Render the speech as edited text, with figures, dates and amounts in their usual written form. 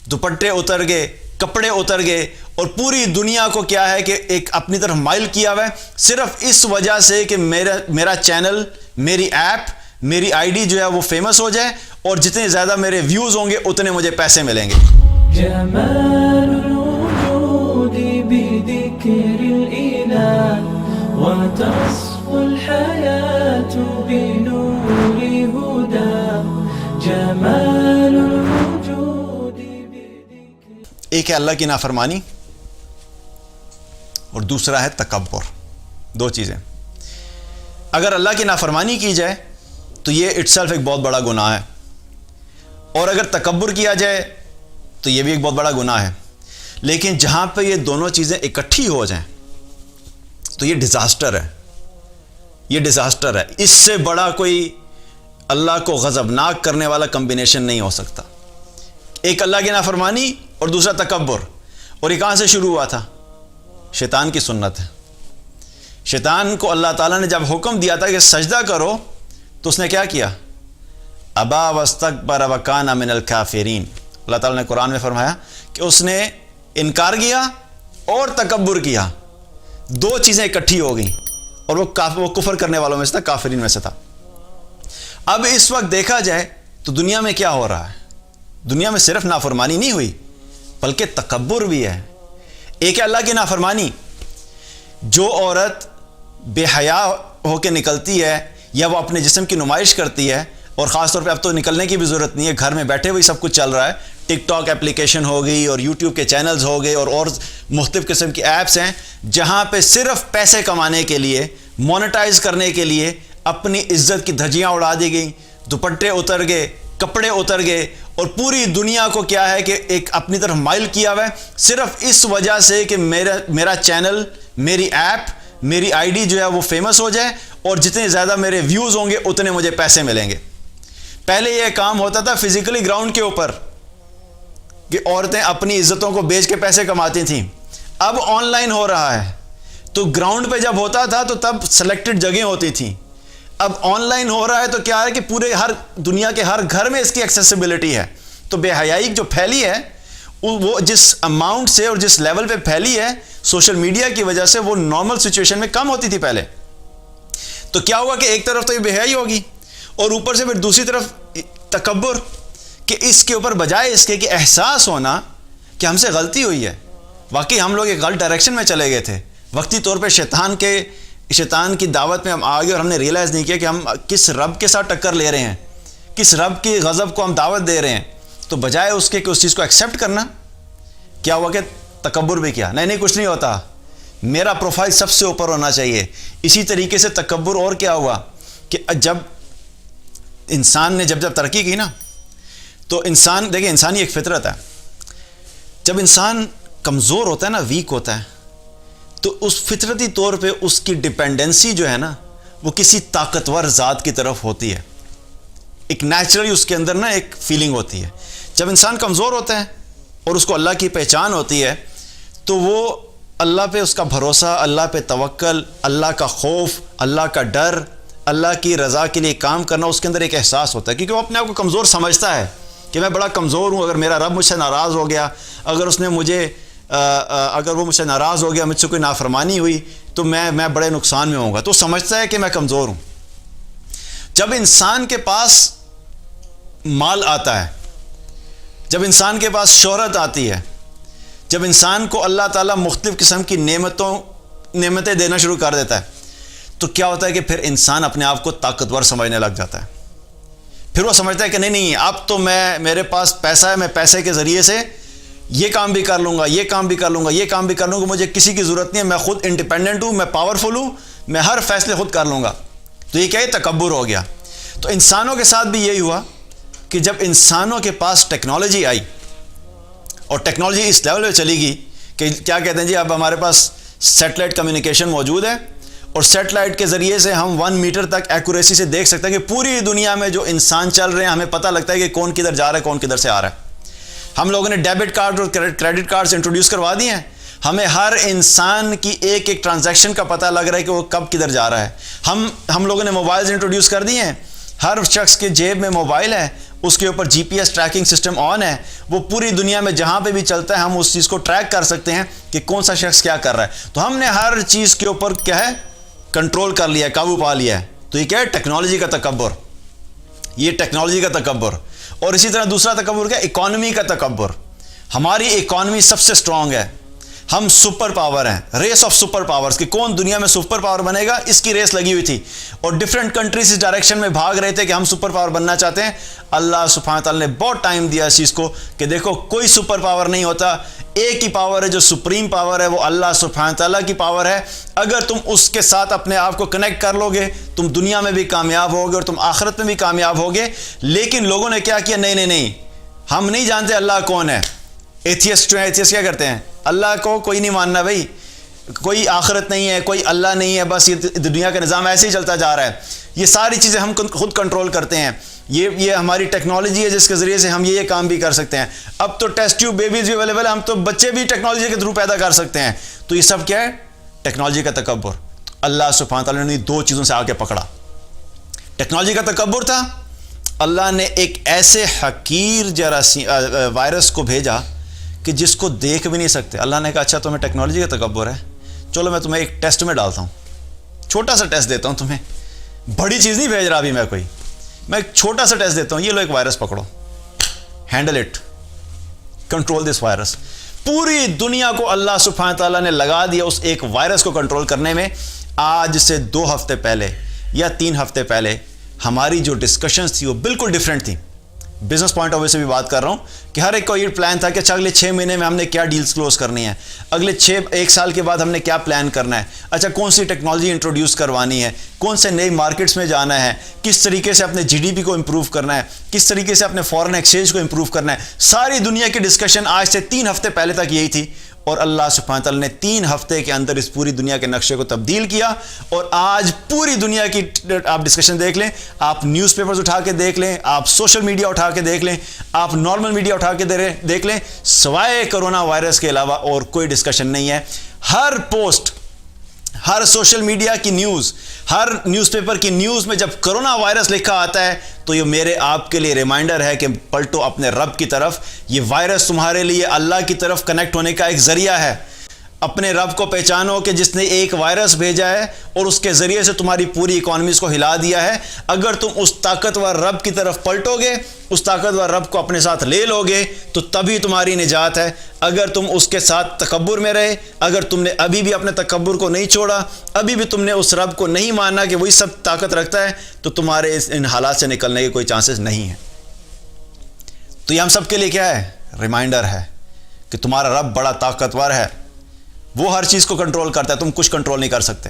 दुपट्टे उतर गए, कपड़े उतर गए, और पूरी दुनिया को क्या है कि एक अपनी तरफ माइल किया हुआ है, सिर्फ इस वजह से कि मेरा चैनल, मेरी ऐप, मेरी आईडी जो है वो फेमस हो जाए, और जितने ज़्यादा मेरे व्यूज़ होंगे उतने मुझे पैसे मिलेंगे। एक है अल्लाह की नाफरमानी और दूसरा है तकब्बुर। दो चीज़ें। अगर अल्लाह की नाफरमानी की जाए तो ये इटसेल्फ एक बहुत बड़ा गुनाह है, और अगर तकब्बुर किया जाए तो ये भी एक बहुत बड़ा गुनाह है। लेकिन जहाँ पे ये दोनों चीज़ें इकट्ठी हो जाएं तो ये डिज़ास्टर है, ये डिज़ास्टर है। इससे बड़ा कोई अल्लाह को गज़बनाक करने वाला कम्बिनेशन नहीं हो सकता। एक अल्लाह की नाफरमानी और दूसरा तकब्बुर। और ये कहाँ से शुरू हुआ था? शैतान की सुन्नत है। शैतान को अल्लाह ताला ने जब हुक्म दिया था कि सजदा करो तो उसने क्या किया? अबा वस्तकबर व काना मिनल काफिरीन। अल्लाह ताला ने कुरान में फरमाया कि उसने इनकार किया और तकब्बुर किया, दो चीज़ें इकट्ठी हो गई, और वो कुफर करने वालों में से था, काफिरीन में से था। अब इस वक्त देखा जाए तो दुनिया में क्या हो रहा है? दुनिया में सिर्फ नाफरमानी नहीं हुई बल्कि तकब्बुर भी है। एक है अल्लाह की नाफरमानी। जो औरत बेहया होकर निकलती है या वो अपने जिस्म की नुमाइश करती है, और ख़ास तौर पे अब तो निकलने की भी ज़रूरत नहीं है, घर में बैठे हुए सब कुछ चल रहा है। टिकटॉक एप्लीकेशन हो गई और यूट्यूब के चैनल्स हो गए और मुख्तलिफ़ किस्म की ऐप्स हैं जहाँ पे सिर्फ पैसे कमाने के लिए, मोनेटाइज करने के लिए अपनी इज्जत की धज्जियाँ उड़ा दी गई, दुपट्टे उतर गए, कपड़े उतर गए, और पूरी दुनिया को क्या है कि एक अपनी तरफ माइल किया हुआ है, सिर्फ इस वजह से कि मेरा चैनल, मेरी ऐप, मेरी आईडी जो है वो फेमस हो जाए, और जितने ज़्यादा मेरे व्यूज़ होंगे उतने मुझे पैसे मिलेंगे। पहले ये काम होता था फिजिकली ग्राउंड के ऊपर कि औरतें अपनी इज्जतों को बेच के पैसे कमाती थीं। अब ऑनलाइन हो रहा है। तो ग्राउंड पे जब होता था तो तब सेलेक्टेड जगह होती थी। अब ऑनलाइन हो रहा है तो क्या है कि पूरे हर दुनिया के हर घर में इसकी एक्सेसिबिलिटी है। तो बेहयाई जो फैली है वो जिस अमाउंट से और जिस लेवल पे फैली है सोशल मीडिया की वजह से, वो नॉर्मल सिचुएशन में कम होती थी पहले। तो क्या हुआ कि एक तरफ तो ये बेहयाई होगी और ऊपर से फिर दूसरी तरफ तकब्बुर, कि इसके ऊपर बजाय इसके कि एहसास होना कि हमसे गलती हुई है, वाकई हम लोग एक गलत डायरेक्शन में चले गए थे, वक्ती तौर पे शैतान की दावत में हम आ गए और हमने रियलाइज़ नहीं किया कि हम किस रब के साथ टक्कर ले रहे हैं, किस रब की गज़ब को हम दावत दे रहे हैं। तो बजाय उसके कि उस चीज़ को एक्सेप्ट करना, क्या हुआ कि तकब्बुर भी किया। नहीं कुछ नहीं होता, मेरा प्रोफाइल सबसे ऊपर होना चाहिए। इसी तरीके से तकब्बुर। और क्या हुआ कि जब इंसान ने जब तरक्की की ना, तो इंसान, देखिए इंसानी एक फितरत है, जब इंसान कमज़ोर होता है ना, वीक होता है, तो उस फितरती तौर पे उसकी डिपेंडेंसी जो है ना वो किसी ताकतवर ज़ात की तरफ होती है। एक नेचुरली उसके अंदर ना एक फीलिंग होती है। जब इंसान कमज़ोर होता है और उसको अल्लाह की पहचान होती है तो वो अल्लाह पे उसका भरोसा, अल्लाह पे तवक्ल, अल्लाह का खौफ, अल्लाह का डर, अल्लाह की रज़ा के लिए काम करना उसके अंदर एक एहसास होता है, क्योंकि वो अपने आप को कमज़ोर समझता है कि मैं बड़ा कमज़ोर हूँ। अगर मेरा रब मुझसे नाराज़ हो गया, अगर वो मुझसे नाराज़ हो गया, मुझसे कोई नाफरमानी हुई, तो मैं बड़े नुकसान में होऊंगा। तो समझता है कि मैं कमज़ोर हूँ। जब इंसान के पास माल आता है, जब इंसान के पास शोहरत आती है, जब इंसान को अल्लाह ताला मुख्तलिफ़ किस्म की नेमतें देना शुरू कर देता है, तो क्या होता है कि फिर इंसान अपने आप को ताकतवर समझने लग जाता है। फिर वो समझता है कि नहीं अब तो मेरे पास पैसा है, मैं पैसे के ज़रिए से ये काम भी कर लूँगा, ये काम भी कर लूँगा, ये काम भी कर लूँगा, मुझे किसी की ज़रूरत नहीं है, मैं खुद इंडिपेंडेंट हूँ, मैं पावरफुल हूँ, मैं हर फैसले खुद कर लूँगा। तो ये क्या है? तकब्बुर हो गया। तो इंसानों के साथ भी यही हुआ कि जब इंसानों के पास टेक्नोलॉजी आई और टेक्नोलॉजी इस लेवल पे चली गई कि क्या कहते हैं जी, अब हमारे पास सैटेलाइट कम्युनिकेशन मौजूद है और सैटेलाइट के ज़रिए से हम 1 मीटर तक एक्यूरेसी से देख सकते हैं कि पूरी दुनिया में जो इंसान चल रहे हैं, हमें पता लगता है कि कौन किधर जा रहा है, कौन किधर से आ रहा है। हम लोगों ने डेबिट कार्ड और क्रेडिट कार्ड्स इंट्रोड्यूस करवा दिए हैं। हमें हर इंसान की एक एक ट्रांजैक्शन का पता लग रहा है कि वो कब किधर जा रहा है। हम लोगों ने मोबाइल्स इंट्रोड्यूस कर दिए हैं। हर शख्स के जेब में मोबाइल है, اس کے اوپر GPS ٹریکنگ سسٹم آن ہے, وہ پوری دنیا میں جہاں پہ بھی چلتا ہے ہم اس چیز کو ٹریک کر سکتے ہیں کہ کون سا شخص کیا کر رہا ہے. تو ہم نے ہر چیز کے اوپر کیا ہے, کنٹرول کر لیا ہے, قابو پا لیا ہے. تو یہ کیا ہے, ٹیکنالوجی کا تکبر. یہ ٹیکنالوجی کا تکبر. اور اسی طرح دوسرا تکبر کیا, اکانومی کا تکبر. ہماری اکانومی سب سے سٹرونگ ہے, ہم سپر پاور ہیں, ریس آف سپر پاورز, کہ کون دنیا میں سپر پاور بنے گا, اس کی ریس لگی ہوئی تھی. اور ڈفرینٹ کنٹریز اس ڈائریکشن میں بھاگ رہے تھے کہ ہم سپر پاور بننا چاہتے ہیں. اللہ سبحانہ تعالیٰ نے بہت ٹائم دیا اس چیز کو کہ دیکھو کوئی سپر پاور نہیں ہوتا, ایک ہی پاور ہے جو سپریم پاور ہے, وہ اللہ سبحانہ تعالیٰ کی پاور ہے. اگر تم اس کے ساتھ اپنے آپ کو کنیکٹ کر لو گے, تم دنیا میں بھی کامیاب ہوگے اور تم آخرت میں بھی کامیاب ہوگے. لیکن لوگوں نے کیا کیا, نہیں نہیں نہیں, ہم نہیں جانتے اللہ کون ہے. ایتھیسٹ جو ہیں, ایتھیسٹ کیا کرتے ہیں, اللہ کو کوئی نہیں ماننا بھائی, کوئی آخرت نہیں ہے, کوئی اللہ نہیں ہے, بس یہ دنیا کا نظام ایسے ہی چلتا جا رہا ہے. یہ ساری چیزیں ہم خود کنٹرول کرتے ہیں. یہ ہماری ٹیکنالوجی ہے جس کے ذریعے سے ہم یہ کام بھی کر سکتے ہیں. اب تو ٹیسٹ ٹیوب بیبیز بھی اویلیبل ہے, ہم تو بچے بھی ٹیکنالوجی کے تھرو پیدا کر سکتے ہیں. تو یہ سب کیا ہے, ٹیکنالوجی کا تکبر. اللہ سبحانہ تعالیٰ نے دو چیزوں سے آ کے پکڑا. ٹیکنالوجی کا تکبر تھا, اللہ نے ایک ایسے حقیر وائرس کو بھیجا کہ جس کو دیکھ بھی نہیں سکتے. اللہ نے کہا اچھا تمہیں ٹیکنالوجی کا تکبر ہے, چلو میں تمہیں ایک ٹیسٹ میں ڈالتا ہوں, چھوٹا سا ٹیسٹ دیتا ہوں تمہیں, بڑی چیز نہیں بھیج رہا ابھی میں کوئی, میں ایک چھوٹا سا ٹیسٹ دیتا ہوں. یہ لو ایک وائرس پکڑو, handle it, control this virus. پوری دنیا کو اللہ سبحانہ تعالیٰ نے لگا دیا اس ایک وائرس کو کنٹرول کرنے میں. آج سے 2 ہفتے پہلے یا 3 ہفتے پہلے ہماری جو ڈسکشنز تھی وہ بالکل ڈیفرنٹ تھی. بزنس پوائنٹ آف ویو سے بھی بات کر رہا ہوں کہ ہر ایک کو یہ پلان تھا کہ اچھا اگلے 6 مہینے میں ہم نے کیا ڈیلز کلوز کرنی ہے, اگلے 1 سال کے بعد ہم نے کیا پلان کرنا ہے, اچھا کون سی ٹیکنالوجی انٹروڈیوس کروانی ہے, کون سے نئی مارکیٹس میں جانا ہے, کس طریقے سے اپنے GDP کو امپروو کرنا ہے, کس طریقے سے اپنے فارن ایکسچینج کو امپروو کرنا ہے. ساری دنیا کی ڈسکشن آج سے 3 ہفتے پہلے تک یہی تھی. اور اللہ سبحانہ تعالیٰ نے 3 ہفتے کے اندر اس پوری دنیا کے نقشے کو تبدیل کیا. اور آج پوری دنیا کی آپ ڈسکشن دیکھ لیں, آپ نیوز پیپرز اٹھا کے دیکھ لیں, آپ سوشل میڈیا اٹھا کے دیکھ لیں, آپ نارمل میڈیا اٹھا کے دیکھ لیں, سوائے کرونا وائرس کے علاوہ اور کوئی ڈسکشن نہیں ہے. ہر پوسٹ, ہر سوشل میڈیا کی نیوز, ہر نیوز پیپر کی نیوز میں جب کرونا وائرس لکھا آتا ہے تو یہ میرے آپ کے لیے ریمائنڈر ہے کہ پلٹو اپنے رب کی طرف. یہ وائرس تمہارے لیے اللہ کی طرف کنیکٹ ہونے کا ایک ذریعہ ہے. اپنے رب کو پہچانو کہ جس نے ایک وائرس بھیجا ہے اور اس کے ذریعے سے تمہاری پوری اکانومیز کو ہلا دیا ہے. اگر تم اس طاقتور رب کی طرف پلٹو گے, اس طاقتور رب کو اپنے ساتھ لے لو گے, تو تبھی تمہاری نجات ہے. اگر تم اس کے ساتھ تکبر میں رہے, اگر تم نے ابھی بھی اپنے تکبر کو نہیں چھوڑا, ابھی بھی تم نے اس رب کو نہیں ماننا کہ وہی سب طاقت رکھتا ہے, تو تمہارے ان حالات سے نکلنے کے کوئی چانسز نہیں ہیں. تو یہ ہم سب کے لیے کیا ہے, ریمائنڈر ہے کہ تمہارا رب بڑا طاقتور ہے, وہ ہر چیز کو کنٹرول کرتا ہے, تم کچھ کنٹرول نہیں کر سکتے.